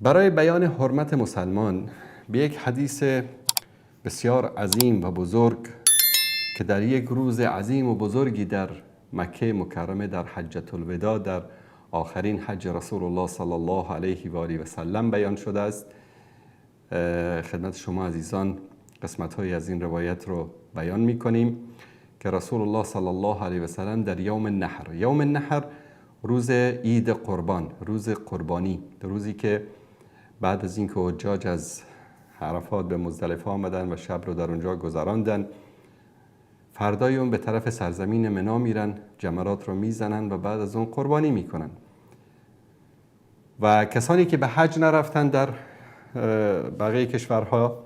برای بیان حرمت مسلمان به یک حدیث بسیار عظیم و بزرگ که در یک روز عظیم و بزرگی در مکه مکرمه در حجة الوداع در آخرین حج رسول الله صلی الله علیه و آله و سلم بیان شده است، خدمت شما عزیزان قسمت‌های از این روایت رو بیان می‌کنیم که رسول الله صلی الله علیه و سلم در یوم النحر روز عید قربان، روز قربانی، روزی که بعد از اینکه حجاج از عرفات به مزدلفه آمدن و شب رو در اونجا گذراندن، فردای اون به طرف سرزمین منا میرن، جمرات رو میزنن و بعد از اون قربانی میکنن. و کسانی که به حج نرفتن در بقیه کشورها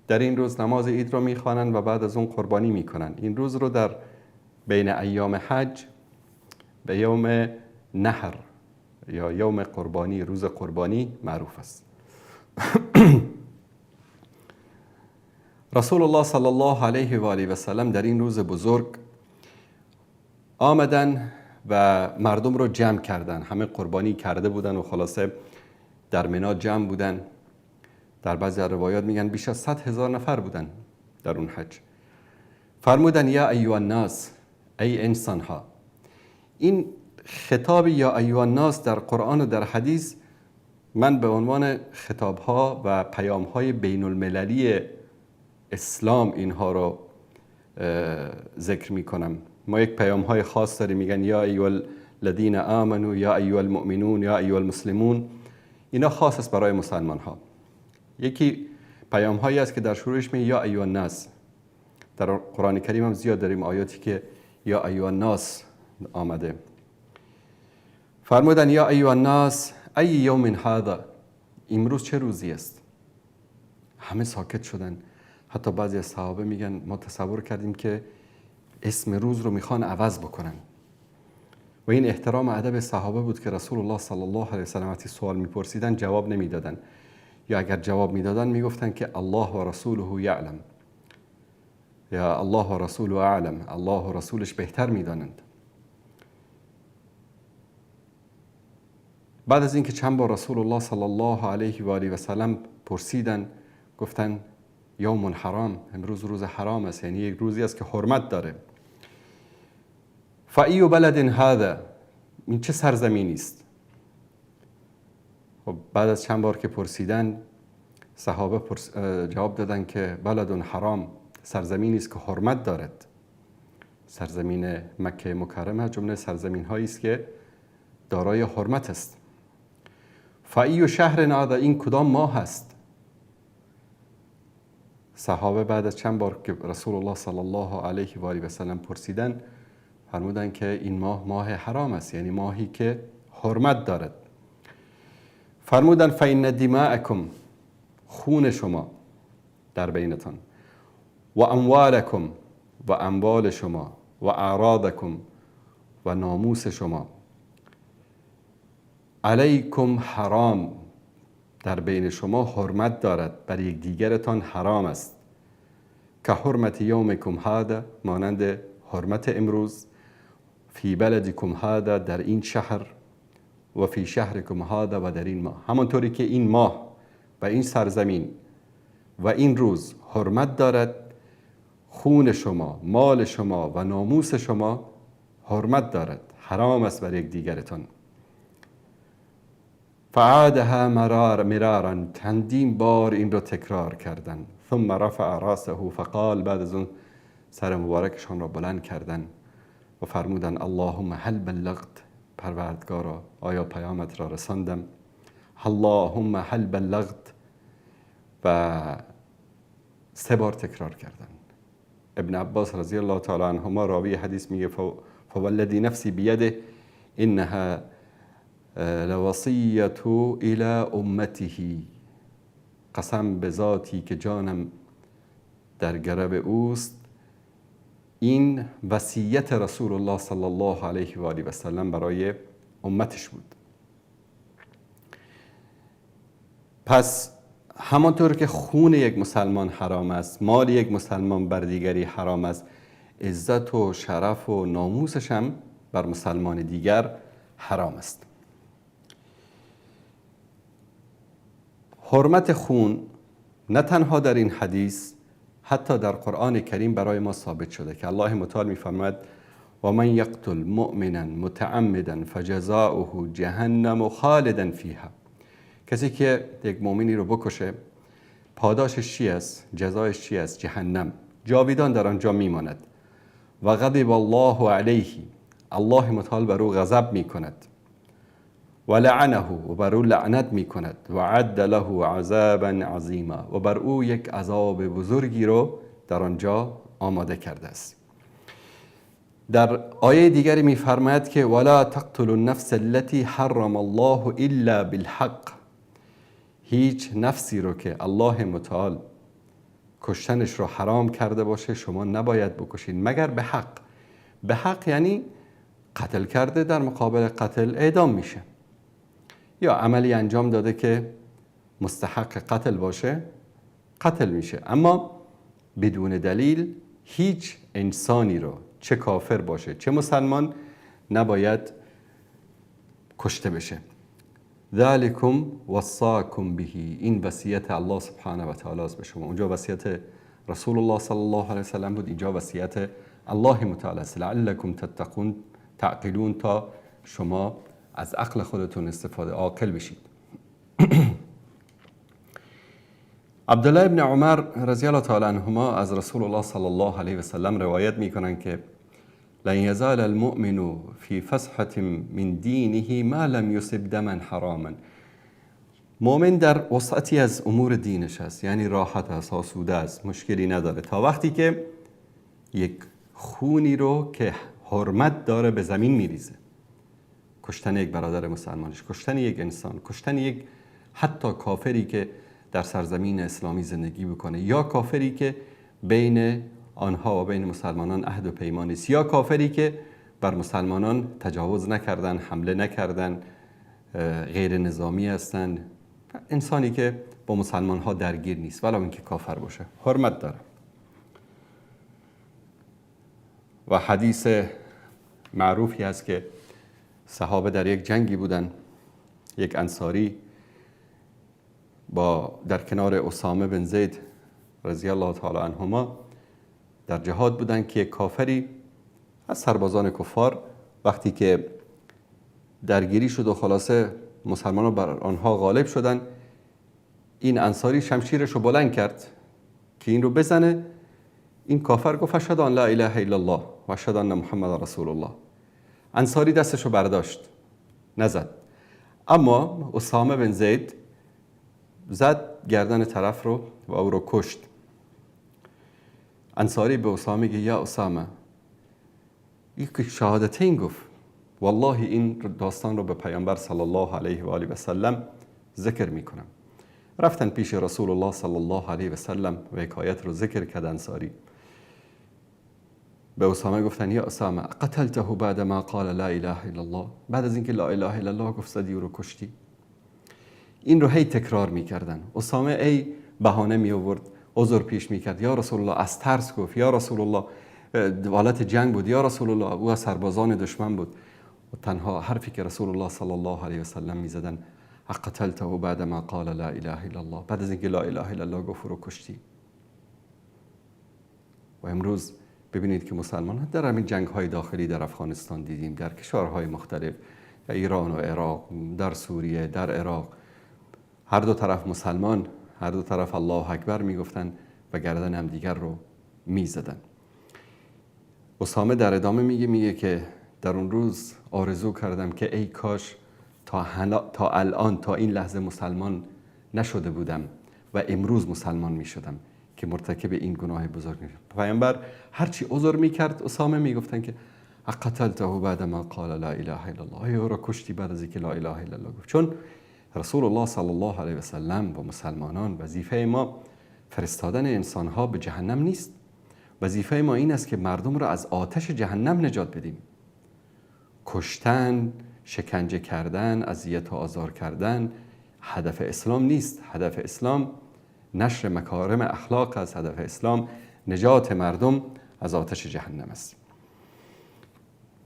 در این روز نماز عید رو میخوانن و بعد از اون قربانی میکنن. این روز رو در بین ایام حج به یوم نحر یا یوم قربانی، روز قربانی معروف است. رسول الله صلی الله علیه و آله و سلم در این روز بزرگ آمدن و مردم رو جمع کردن. همه قربانی کرده بودن و خلاصه در منا جمع بودن. در بعضی روایات میگن بیش از 100,000 نفر بودن در اون حج. فرمودن یا ایها الناس، ای انسان ها. این خطاب یا ایها الناس در قرآن و در حدیث من به عنوان خطاب ها و پیام های بین المللی اسلام اینها رو ذکر می کنم. ما یک پیام های خاص داریم، میگن یا ایها الذین آمنوا، یا ایها المؤمنون، یا ایها المسلمون. اینا خاص است برای مسلمان ها. یکی پیام هایی است که در شروعش میگه یا ایها الناس. در قرآن کریم هم زیاد داریم آیاتی که یا ایها الناس آمده. فرمودن یا ایها الناس ای یوم هذا، امروز چه روزی است؟ همه ساکت شدن. حتی بعضی از صحابه میگن ما تصور کردیم که اسم روز رو میخوان عوض بکنن. و این احترام ادب صحابه بود که رسول الله صلی الله علیه و سلم وقتی سوال میپرسیدن جواب نمیدادن، یا اگر جواب میدادن میگفتن که الله و رسوله یعلم، یا الله و رسوله اعلم، الله و رسولش بهتر میدانند. بعد از اینکه چند بار رسول الله صلی الله علیه و آله و سلم پرسیدن، گفتن یوم حرام، امروز روز حرام است، یعنی یک روزی است که حرمت داره. فای بلد هذا، این چه سرزمینی است؟ خب بعد از چند بار که پرسیدن صحابه جواب دادن که بلد حرام، سرزمینی است که حرمت دارد. سرزمین مکه مکرمه جمله سرزمین هایی است که دارای حرمت است. فای شهر هذا، این کدام ماه است؟ صحابه بعد از چند بار که رسول الله صلی الله علیه و آله و سلم پرسیدن فرمودن که این ماه حرام است، یعنی ماهی که حرمت دارد. فرمودن فإن دماءکم، خون شما در بینتان، و اموالکم، و اموال شما، و اعراضکم، و ناموس شما، علیکم حرام، در بین شما حرمت دارد، بر یک دیگرتان حرام است. که حرمت یومکم هذا، مانند حرمت امروز، فی بلدکم هذا، در این شهر، و فی شهرکم هذا، و در این ماه. همانطوری که این ماه و این سرزمین و این روز حرمت دارد، خون شما، مال شما و ناموس شما حرمت دارد، حرام است بر یک دیگرتان. فعادها مرارا، چندین بار این رو تکرار کردن. ثم رفع راسه فقال، بعد از اون سر مبارکشان را بلند کردن و فرمودن اللهم هل بلغت، پروردگارا آیا پیامت را رساندم؟ اللهم هل بلغت، و 3 بار تکرار کردن. ابن عباس رضی الله تعالی عنهما راوی حدیث میگه فوالذی نفسی بیده انها لوصیت الی امته، قسم به ذاتی که جانم در گرب اوست، این وصیت رسول الله صلی الله علیه و آله و سلم برای امتش بود. پس همانطور که خون یک مسلمان حرام است، مال یک مسلمان بر دیگری حرام است، عزت و شرف و ناموسش هم بر مسلمان دیگر حرام است. حرمت خون نه تنها در این حدیث، حتی در قرآن کریم برای ما ثابت شده که الله متعال می‌فرماید و من یقتل مؤمنا متعمدا فجزاؤه جهنم خالدا فیها. کسی که یک مؤمنی رو بکشه پاداشش چی است؟ جزایش چی است؟ جهنم، جاویدان در آنجا میماند. و غضب الله علیه، الله متعال بر او غضب میکند. و لعنه، و بر او لعنت میکند. و عد له عذابا عظیما، و بر او یک عذاب بزرگی رو در آنجا آماده کرده است. در آیه دیگری میفرماید که ولا تقتلوا النفس التي حرم الله الا بالحق. هیچ نفسی رو که الله متعال کشتنش رو حرام کرده باشه شما نباید بکشین مگر به حق. به حق یعنی قتل کرده در مقابل قتل اعدام میشه، یا عملی انجام داده که مستحق قتل باشه قتل میشه. اما بدون دلیل هیچ انسانی رو، چه کافر باشه چه مسلمان، نباید کشته بشه. ذالکم وصاکم به، این وصیت الله سبحانه و تعالی است به شما. اونجا وصیت رسول الله صلی الله علیه و سلم بود، اینجا وصیت الله متعال است. لعلکم تتقون، تعقلون، تا شما از عقل خودتون استفاده، عاقل بشید. عبدالله ابن عمر رضی الله تعالی عنهما از رسول الله صلی الله علیه و سلم روایت میکنن که لن یزال المؤمن فی فسحة من دینه ما لم یصب دما حراما. مؤمن در وسعتی از امور دینش است، یعنی راحت است، آسوده است، مشکلی نداره، تا وقتی که یک خونی رو که حرمت داره به زمین میریزه. کشتن یک برادر مسلمانش، کشتن یک انسان، کشتن یک حتی کافری که در سرزمین اسلامی زندگی بکنه، یا کافری که بین آنها و بین مسلمانان عهد و پیمانی است، یا کافری که بر مسلمانان تجاوز نکردن، حمله نکردن، غیر نظامی هستند، انسانی که با مسلمان ها درگیر نیست ولو اینکه کافر باشه، حرمت داره. و حدیث معروفی هست که صحابه در یک جنگی بودن، یک انصاری در کنار اسامه بن زید رضی الله تعالی عنهما در جهاد بودن که یک کافری از سربازان کفار وقتی که درگیری شد و خلاصه مسلمانان بر آنها غالب شدن، این انصاری شمشیرش رو بلند کرد که این رو بزنه. این کافر گفت اشهد ان لا اله الا الله و اشهد ان محمد رسول الله. انصاری دستش رو برداشت، نزد. اما اسامه بن زید زد گردن طرف رو و او رو کشت. انصاری به اسامه میگه یا اسامه، یک شهادتین گفت، والله این داستان رو به پیامبر صلی الله علیه و آله و سلم ذکر میکنم. رفتن پیش رسول الله صلی الله علیه و سلم و حکایت رو ذکر کرد انصاری. به اسامه گفتن یا اسامه قتلته بعد ما قال لا اله الا الله، بعد از اینکه لا اله الا الله گفت زدی او رو کشتی. این رو هی تکرار میکردن. اسامه ای بهانه می آورد، عذر پیش میکرد، یا رسول الله از ترس گفت، یا رسول الله حالت جنگ بود، یا رسول الله او از سربازان دشمن بود. و تنها حرفی که رسول الله صلی الله علیه و سلم میزدن قتلته بعد ما قال لا اله الا الله، بعد از اینکه لا اله الا الله گفت رو کشتی. و امروز ببینید که مسلمانان در همین جنگ‌های داخلی در افغانستان دیدیم، در کشورهای مختلف، در ایران و عراق، در سوریه، در عراق، هر دو طرف مسلمان، هر دو طرف الله اکبر میگفتن و گردن هم دیگر رو میزدن. اسامه در ادامه میگه که در اون روز آرزو کردم که ای کاش تا الان تا این لحظه مسلمان نشده بودم و امروز مسلمان میشدم که مرتکب این گناه بزرگ نشدم. پیامبر هرچی عذر میکرد اسامه میگفتن که قتلته بعد ما قال لا اله الا الله، ای او را کشتی بعد از اینکه لا اله الا الله گفت. چون رسول الله صلی الله علیه و سلم و مسلمانان وظیفه ما فرستادن انسانها به جهنم نیست. وظیفه ما این است که مردم را از آتش جهنم نجات بدیم. کشتن، شکنجه کردن، اذیت و آزار کردن هدف اسلام نیست. هدف اسلام نشر مکارم اخلاق است. هدف اسلام نجات مردم از آتش جهنم است.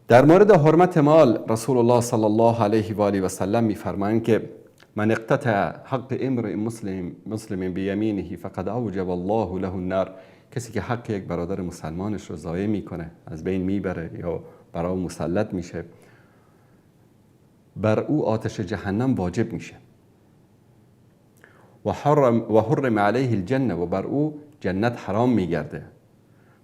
در مورد حرمت مال رسول الله صلی الله علیه و آله و سلم می‌فرمایند که من اقتطع حق امرئ مسلم بیمینه فقد اوجب الله له النار. کسی که حق یک برادر مسلمانش رو ضایع میکنه، از بین میبره یا برای مسلط میشه، بر او آتش جهنم واجب میشه. و حرم علیه الجنه، و بر او جنت حرام میگرده.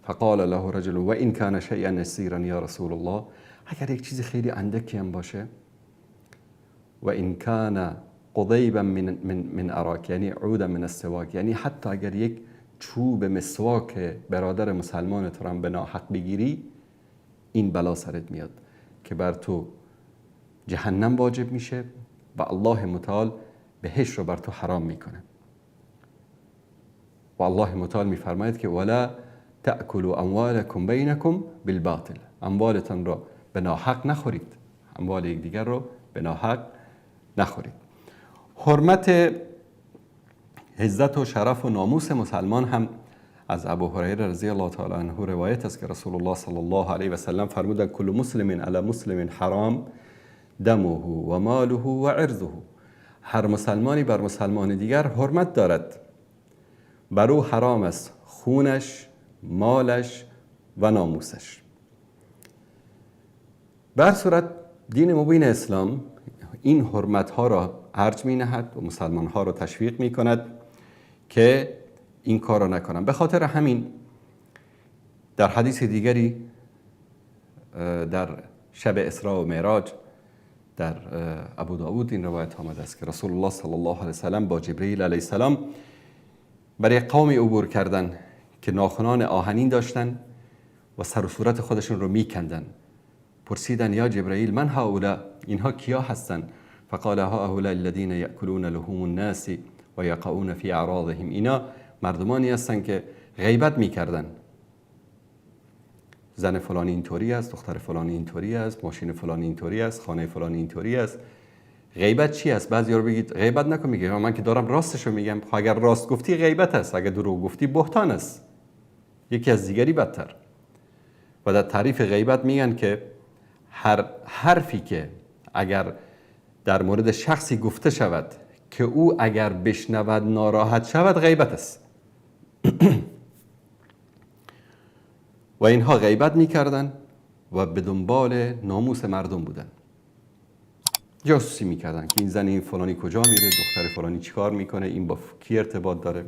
فقال له رجل و این کان شیئا یسیرا یا رسول الله، اگر یک چیز خیلی اندکی هم باشه، و این کان قضیبا من اراک، یعنی عودا من السواک، یعنی حتی اگر یک چوب مسواک برادر مسلمان تو هم به ناحق بگیری، این بلا سرت میاد که بر تو جهنم واجب میشه و الله متعال بهش رو بر تو حرام میکنه. و الله متعال میفرماید که ولا تأکلوا اموالکم بینکم بالباطل، اموالتان را به ناحق نخورید، اموال یک دیگر رو به ناحق نخورید. حرمت عزت و شرف و ناموس مسلمان هم از ابو هریره رضی الله تعالی عنه روایت است که رسول الله صلی الله علیه و سلم فرمودند کل مسلم علی مسلم حرام دمه و ماله و عرضه. هر مسلمانی بر مسلمان دیگر حرمت دارد، بر او حرام است خونش، مالش و ناموسش. بر صورت دین مبین اسلام این حرمت ها را ارج می نهد و مسلمان ها را تشویق می کند که این کار را نکنند. به خاطر همین در حدیث دیگری در شب اسراء و معراج در ابو داود این روایت آمده است که رسول الله صلی الله علیه وسلم با جبرئیل علیه السلام برای قومی عبور کردند که ناخنان آهنین داشتند و سر و صورت خودشون رو میکندن. پرسیدن یا جبرئیل من هؤلاء، اینها کیا هستند؟ فقال هؤلاء الذين يأكلون لحوم الناس و یقعون فی اعراضهم، اینا مردمانی هستند که غیبت میکردن، زن فلانی اینطوری است، دختر فلانی اینطوری است، ماشین فلانی اینطوری است، خانه فلانی اینطوری است. غیبت چی است؟ بعضیا رو بگید غیبت نکن، میگه من که دارم راستشو میگم. اگر راست گفتی غیبت است، اگر دروغ گفتی بهتان است، یکی از دیگری بدتر. و در تعریف غیبت میگن که هر حرفی که اگر در مورد شخصی گفته شود که او اگر بشنود ناراحت شود، غیبت است. و اینها غیبت میکردن و به دنبال ناموس مردم بودن، جاسوسی میکردن که این زن این فلانی کجا میره، دختر فلانی چیکار میکنه، این با کی ارتباط داره.